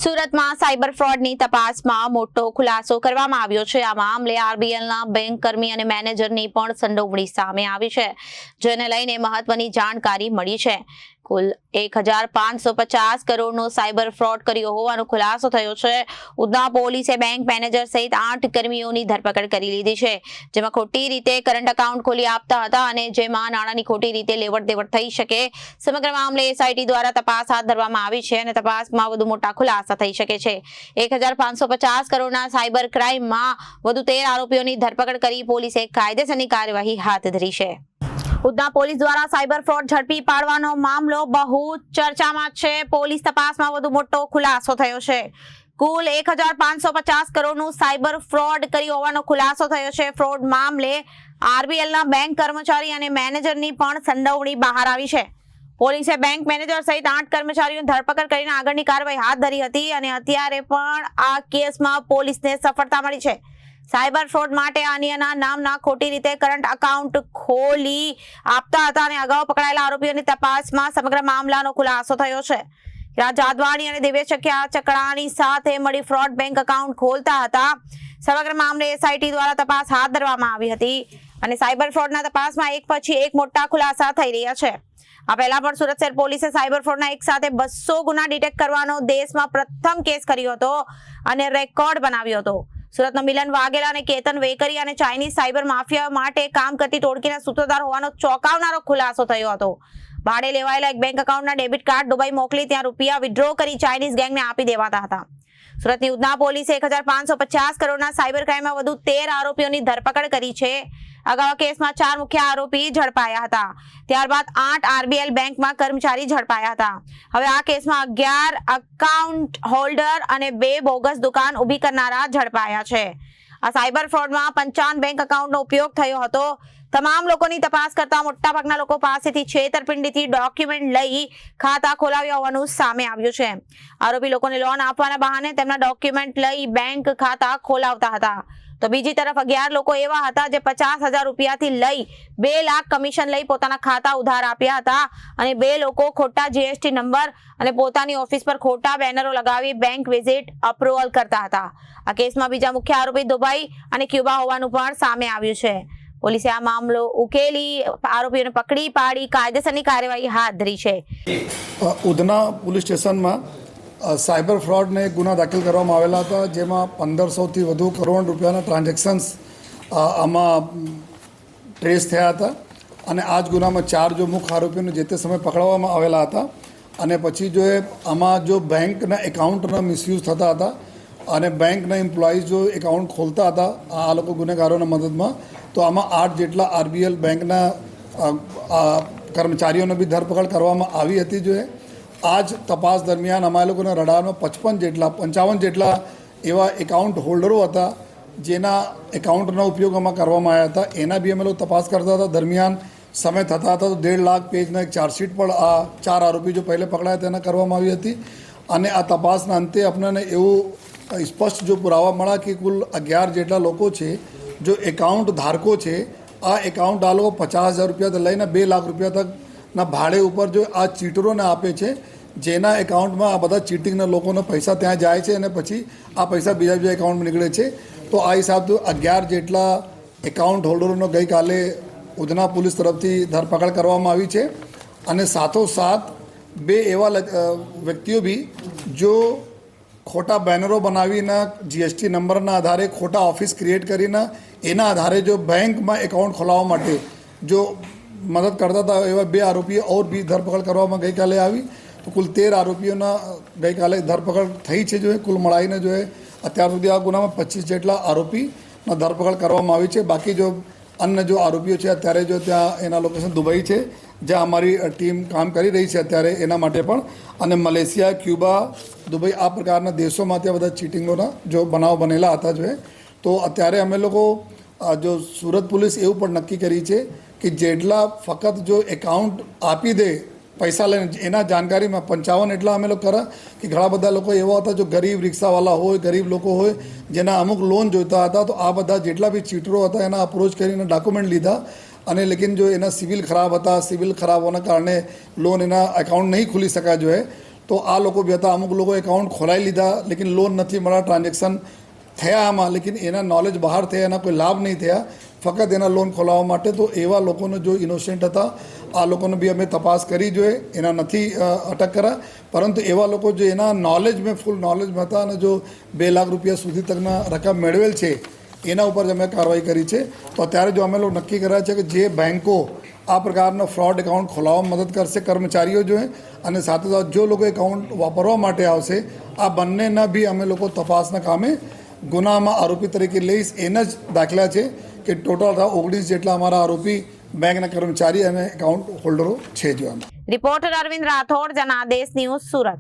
સુરતમાં સાયબર ફ્રોડની તપાસમાં મોટો ખુલાસો કરવામાં આવ્યો છે। આ મામલે આરબીએલના બેંક કર્મી અને મેનેજરની પણ સંડોવણી સામે આવી છે, જેને લઈને મહત્વની જાણકારી મળી છે। કુલ 1550 કરોડનો સાયબર ફ્રોડ કર્યો હોવાનો ખુલાસો થયો છે। ઉધના પોલીસે બેંક મેનેજર સહિત 8 કર્મીઓની ધરપકડ કરી લીધી છે, જેમાં ખોટી રીતે કરંટ એકાઉન્ટ ખોલી આપતા હતા અને જેમાં નાણાંની ખોટી રીતે લેવડ દેવડ થઈ શકે। સમગ્ર મામલે એસઆઈટી દ્વારા તપાસ હાથ ધરવામાં આવી છે અને તપાસમાં વધુ મોટા ખુલાસા થઈ શકે છે। 1550 કરોડના સાયબર ક્રાઇમમાં વધુ 13 આરોપીઓની ધરપકડ કરી પોલીસે કાયદેસરની કાર્યવાહી હાથ ધરી છે। ઉધના પોલીસ દ્વારા સાયબર ફ્રોડ ઝડપી પાડવાનો મામલો બહુ ચર્ચામાં છે। પોલીસ તપાસમાં વધુ મોટો ખુલાસો થયો છે। કુલ 1550 કરોડનું સાયબર ફ્રોડ કર્યો હોવાનો ખુલાસો થયો છે। ફ્રોડ મામલે આરબીએલના બેંક કર્મચારી અને મેનેજરની પણ સંડોવણી બહાર આવી છે। પોલીસે બેંક મેનેજર સહિત 8 કર્મચારીઓની ધરપકડ કરીને આગળની કાર્યવાહી હાથ ધરી હતી અને અત્યારે પણ આ કેસમાં પોલીસને સફળતા મળી છે। સાયબર ફ્રોડ માટે અન્યના નામના ખોટી રીતે કરંટ એકાઉન્ટ ખોલી આપતા હતા અને અગાઉ પકડાયેલા આરોપીઓની તપાસમાં સમગ્ર મામલાનો ખુલાસો થયો છે। રાજ આદવાણી અને દિવ્ય ચકડાણી સાથે મળી ફ્રોડ બેંક એકાઉન્ટ ખોલતા હતા। સમગ્ર મામલે એસઆઈટી દ્વારા તપાસ હાથ ધરવામાં આવી હતી અને સાયબર ફ્રોડના તપાસમાં એક પછી એક મોટા ખુલાસા થઈ રહ્યા છે। આ પહેલા પણ સુરત શહેર પોલીસે સાયબર ફ્રોડના એક સાથે 200 ગુના ડિટેક્ટ કરવાનો દેશમાં પ્રથમ કેસ કર્યો હતો અને રેકોર્ડ બનાવ્યો હતો। સુરતના મિલન વાઘેલા અને કેતન વેકરી અને ચાઇનીઝ સાયબર માફિયા માટે કામ કરતી ટોળકીના સૂત્રધાર હોવાનો ચોંકાવનારો ખુલાસો થયો હતો। ભાડે લેવાયેલા એક બેંક એકાઉન્ટના ડેબિટ કાર્ડ દુબઈ મોકલી ત્યાં રૂપિયા વિડ્રો કરી ચાઇનીઝ ગેંગને આપી દેવાતા હતા। સુરતની ઉધના પોલીસે 1550 કરોડના સાયબર ક્રાઇમમાં વધુ 13 આરોપીઓની ધરપકડ કરી છે। અગાઉ કેસમાં 4 મુખ્ય આરોપી ઝડપાયા હતા, ત્યારબાદ 8 આરબીએલ બેંકમાં કર્મચારી ઝડપાયા હતા। હવે આ કેસમાં 11 એકાઉન્ટ હોલ્ડર અને 2 બોગસ દુકાન ઊભી કરનારા ઝડપાયા છે। આ સાયબર ફ્રોડમાં 55 બેંક એકાઉન્ટનો ઉપયોગ થયો હતો। તમામ લોકોની તપાસ કરતા મોટાભાગના લોકો પાસેથી છેતરપિંડીથી ડોક્યુમેન્ટ લઈ ખાતા ખોલાવ્યા હોવાનું સામે આવ્યું છે। આરોપી લોકોને લોન આપવાના બહાને તેમના ડોક્યુમેન્ટ લઈ બેંક ખાતા ખોલાવતા હતા, તો બીજી તરફ 11 લોકો એવા હતા જે 50,000 રૂપિયાથી લઈ 2 લાખ કમિશન લઈ પોતાના ખાતા ઉધાર આપ્યા હતા અને 2 લોકો ખોટા જીએસટી નંબર અને પોતાની ઓફિસ પર ખોટા બેનરો લગાવી બેંક વિઝિટ અપ્રુવલ કરતા હતા। આ કેસમાં બીજા મુખ્ય આરોપી દુબઈ અને ક્યુબા હોવાનું પણ સામે આવ્યું છે। પોલીસે આ મામલો ઉકેલી આરોપીઓને પકડી પાડી કાયદેસરની કાર્યવાહી હાથ ધરી છે। ઉધના પોલીસ સ્ટેશનમાં સાયબર ફ્રોડને ગુના દાખલ કરવામાં આવેલા હતા, જેમાં 1500થી વધુ કરોડ રૂપિયાના ટ્રાન્ઝેક્શન્સ આમાં ટ્રેસ થયા હતા અને આ જ ગુનામાં 4 મુખ્ય આરોપીઓને જે તે સમયે પકડવામાં આવેલા હતા અને પછી આમાં બેંકના એકાઉન્ટના મિસયુઝ થતા હતા અને બેંકના એમ્પ્લોઈઝ એકાઉન્ટ ખોલતા હતા આ લોકો ગુનેગારોના મદદમાં, તો આમાં 8 જેટલા આરબીએલ બેંકના કર્મચારીઓને બી ધરપકડ કરવામાં આવી હતી। આ જ તપાસ દરમિયાન અમારા લોકોના રડારમાં 55 જેટલા એવા એકાઉન્ટ હોલ્ડરો હતા જેના એકાઉન્ટનો ઉપયોગ આમાં કરવામાં આવ્યા હતા। એના બી અમે લોકો તપાસ કરતા હતા। દરમિયાન સમય થતા હતા તો 1.5 લાખ પેજના એક ચાર્જશીટ પણ આ 4 આરોપી પહેલે પકડાયા તેના કરવામાં આવી હતી અને આ તપાસના અંતે આપણને એવું સ્પષ્ટ પુરાવા મળ્યા કે કુલ 11 જેટલા લોકો છે એકાઉન્ટ ધારકો છે। આ એકાઉન્ટ આ લોકો 50,000 રૂપિયાથી લઈને 2 લાખ રૂપિયા તકના ભાડે ઉપર આ ચીટરોને આપે છે, જેના એકાઉન્ટમાં આ બધા ચીટિંગના લોકોના પૈસા ત્યાં જાય છે અને પછી આ પૈસા બીજા એકાઉન્ટમાં નીકળે છે। તો આ હિસાબથી 11 જેટલા એકાઉન્ટ હોલ્ડરોનો ગઈકાલે ઉધના પોલીસ તરફથી ધરપકડ કરવામાં આવી છે અને સાથોસાથ 2 એવા વ્યક્તિઓ બી જો ખોટા બેનરો બનાવીને જીએસટી નંબરના આધારે ખોટા ઓફિસ ક્રિએટ કરીને એના આધારે બેંકમાં એકાઉન્ટ ખોલાવવા માટે મદદ કરતા હતા એવા 2 આરોપીઓ ઓર બી ધરપકડ કરવામાં ગઈકાલે આવી। તો કુલ 13 આરોપીઓના ગઈકાલે ધરપકડ થઈ છે। કુલ મળાઈને અત્યાર સુધી આ ગુનામાં 25 જેટલા આરોપીના ધરપકડ કરવામાં આવી છે। બાકી અન્ય આરોપીઓ છે અત્યારે ત્યાં એના લોકેશન દુબઈ છે, જ્યાં અમારી ટીમ કામ કરી રહી છે અત્યારે એના માટે પણ, અને મલેશિયા, ક્યુબા, દુબઈ આ પ્રકારના દેશોમાં ત્યાં બધા ચીટિંગોના બનાવ બનેલા હતા। તો અત્યારે અમે લોકો સુરત પોલીસ એવું પણ નક્કી કરી છે કે જેટલા ફક્ત એકાઉન્ટ આપી દે પૈસા લઈને એના જાણકારીમાં 55 એટલા અમે લોકો કર્યા કે ઘણા બધા લોકો એવા હતા ગરીબ રિક્ષાવાળા હોય, ગરીબ લોકો હોય જેના અમુક લોન જોઈતા હતા, તો આ બધા જેટલા બી ચીટરો હતા એના અપ્રોચ કરીને ડોક્યુમેન્ટ લીધા અને લેકિન એના સિવિલ ખરાબ હતા, સિવિલ ખરાબ હોવાના કારણે લોન એના એકાઉન્ટ નહીં ખુલી શકાય તો આ લોકો બી હતા. અમુક લોકો એકાઉન્ટ ખોલાવી લીધા લેકિન લોન નથી મળ્યા, ટ્રાન્ઝેક્શન થયા આમાં લેકિન એના નોલેજ બહાર થયા, એના કોઈ લાભ નહીં થયા, ફક્ત એના લોન ખોલાવવા માટે. તો એવા લોકોને જો ઇનોસેન્ટ હતા આ લોકોને બી અમે તપાસ કરી જોઈએ, એના નથી અટક કર્યા. પરંતુ એવા લોકો જો એના નોલેજ મેં ફૂલ નોલેજમાં હતા અને જો 2 લાખ રૂપિયા સુધી તકના રકમ મેળવેલ છે એના ઉપર જ અમે કાર્યવાહી કરી છે. તો અત્યારે જો અમે લોકો નક્કી કર્યા છે કે જે બેન્કો આ પ્રકારનો ફ્રોડ એકાઉન્ટ ખોલાવવામાં મદદ કરશે કર્મચારીઓ જોઈએ અને સાથે સાથે જો લોકો એકાઉન્ટ વાપરવા માટે આવશે આ બંનેના બી અમે લોકો તપાસના કામે ગુનામાં આરોપી તરીકે લઈશ. એના જ દાખલા છે કે ટોટલ 19 જેટલા અમારા આરોપી બેંકના કર્મચારી અને એકાઉન્ટ હોલ્ડરો છે. જો રિપોર્ટર અરવિંદ રાઠોડ, જનાદેશ ન્યૂઝ, સુરત.